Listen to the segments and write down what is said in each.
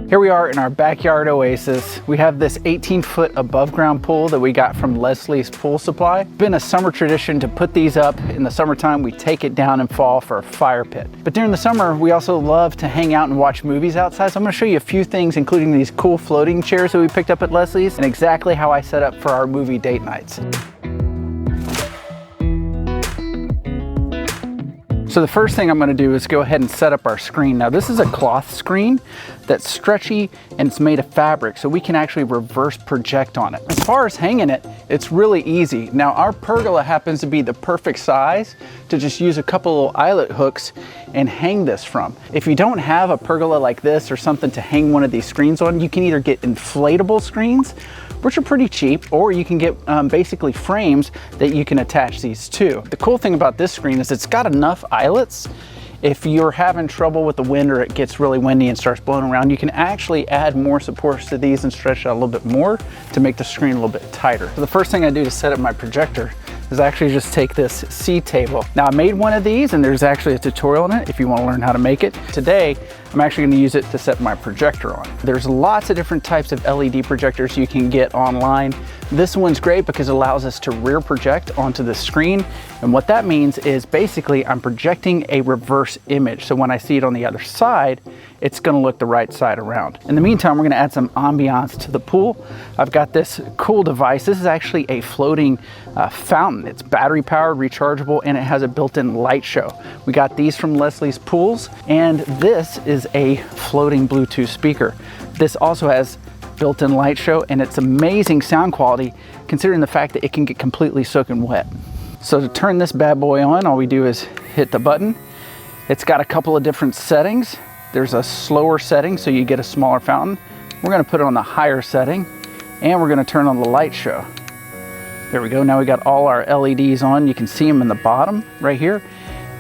Here we are in our backyard oasis. We have this 18-foot above ground pool that we got from Leslie's Pool Supply. It's been a summer tradition to put these up. In the summertime, we take it down in fall for a fire pit. But during the summer, we also love to hang out and watch movies outside. So I'm gonna show you a few things, including these cool floating chairs that we picked up at Leslie's and exactly how I set up for our movie date nights. So the first thing I'm going to do is go ahead and set up our screen. Now this is a cloth screen that's stretchy and it's made of fabric, so we can actually reverse project on it. As far as hanging it, it's really easy. Now our pergola happens to be the perfect size to just use a couple of eyelet hooks and hang this from. If you don't have a pergola like this or something to hang one of these screens on, you can either get inflatable screens, which are pretty cheap, or you can get basically frames that you can attach these to. The cool thing about this screen is it's got enough eyelets. If you're having trouble with the wind or it gets really windy and starts blowing around, you can actually add more supports to these and stretch out a little bit more to make the screen a little bit tighter. So the first thing I do to set up my projector is actually just take this C table. Now I made one of these and there's actually a tutorial on it if you want to learn how to make it. Today, I'm actually going to use it to set my projector on. There's lots of different types of LED projectors you can get online. This one's great because it allows us to rear project onto the screen. And what that means is basically I'm projecting a reverse image. So when I see it on the other side, it's going to look the right side around. In the meantime, we're going to add some ambiance to the pool. I've got this cool device. This is actually a floating fountain. It's battery powered, rechargeable, and it has a built-in light show. We got these from Leslie's Pools, and this is a floating Bluetooth speaker. This also has built-in light show, and it's amazing sound quality considering the fact that it can get completely soaking wet. So to turn this bad boy on, all we do is hit the button. It's got a couple of different settings. There's a slower setting, so you get a smaller fountain. We're gonna put it on the higher setting, and we're gonna turn on the light show. There we go. Now we got all our LEDs on. You can see them in the bottom right here,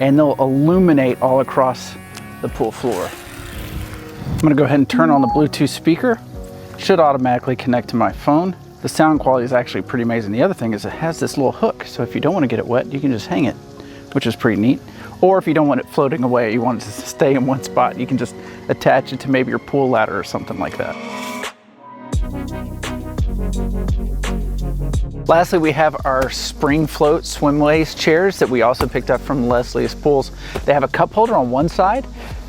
and they'll illuminate all across the pool floor. I'm gonna go ahead and turn on the Bluetooth speaker. Should automatically connect to my phone. The sound quality is actually pretty amazing. The other thing is it has this little hook, so if you don't want to get it wet, you can just hang it, which is pretty neat. Or if you don't want it floating away, you want it to stay in one spot, you can just attach it to maybe your pool ladder or something like that. Lastly, we have our spring float swimways chairs that we also picked up from Leslie's Pools. They have a cup holder on one side.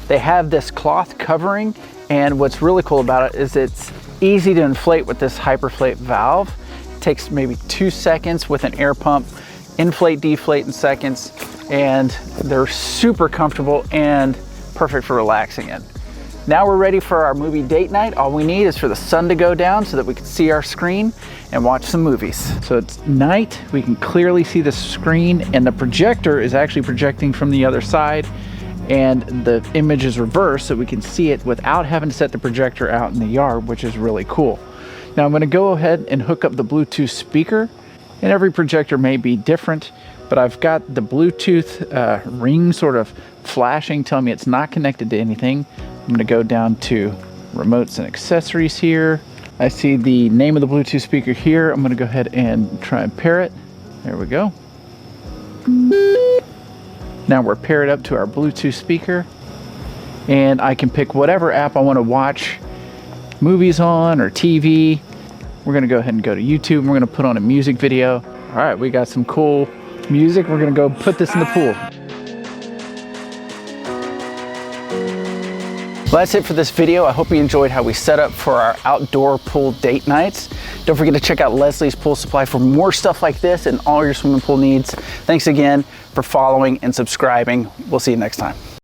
They have this cloth covering, and what's really cool about it is it's easy to inflate with this hyperflate valve. It takes maybe 2 seconds with an air pump, inflate, deflate in seconds, and they're super comfortable and perfect for relaxing in. Now we're ready for our movie date night. All we need is for the sun to go down so that we can see our screen and watch some movies. So it's night, we can clearly see the screen, and the projector is actually projecting from the other side, and the image is reversed so we can see it without having to set the projector out in the yard, which is really cool. Now I'm going to go ahead and hook up the Bluetooth speaker, and every projector may be different, but I've got the Bluetooth ring sort of flashing, telling me it's not connected to anything. I'm going to go down to remotes and accessories here. I see the name of the Bluetooth speaker here. I'm going to go ahead and try and pair it. There we go. Now we're paired up to our Bluetooth speaker, and I can pick whatever app I want to watch movies on or TV. We're going to go ahead and go to YouTube, and we're going to put on a music video. All right, we got some cool music. We're going to go put this in the pool. Well, that's it for this video. I hope you enjoyed how we set up for our outdoor pool date nights. Don't forget to check out Leslie's Pool Supply for more stuff like this and all your swimming pool needs. Thanks again for following and subscribing. We'll see you next time.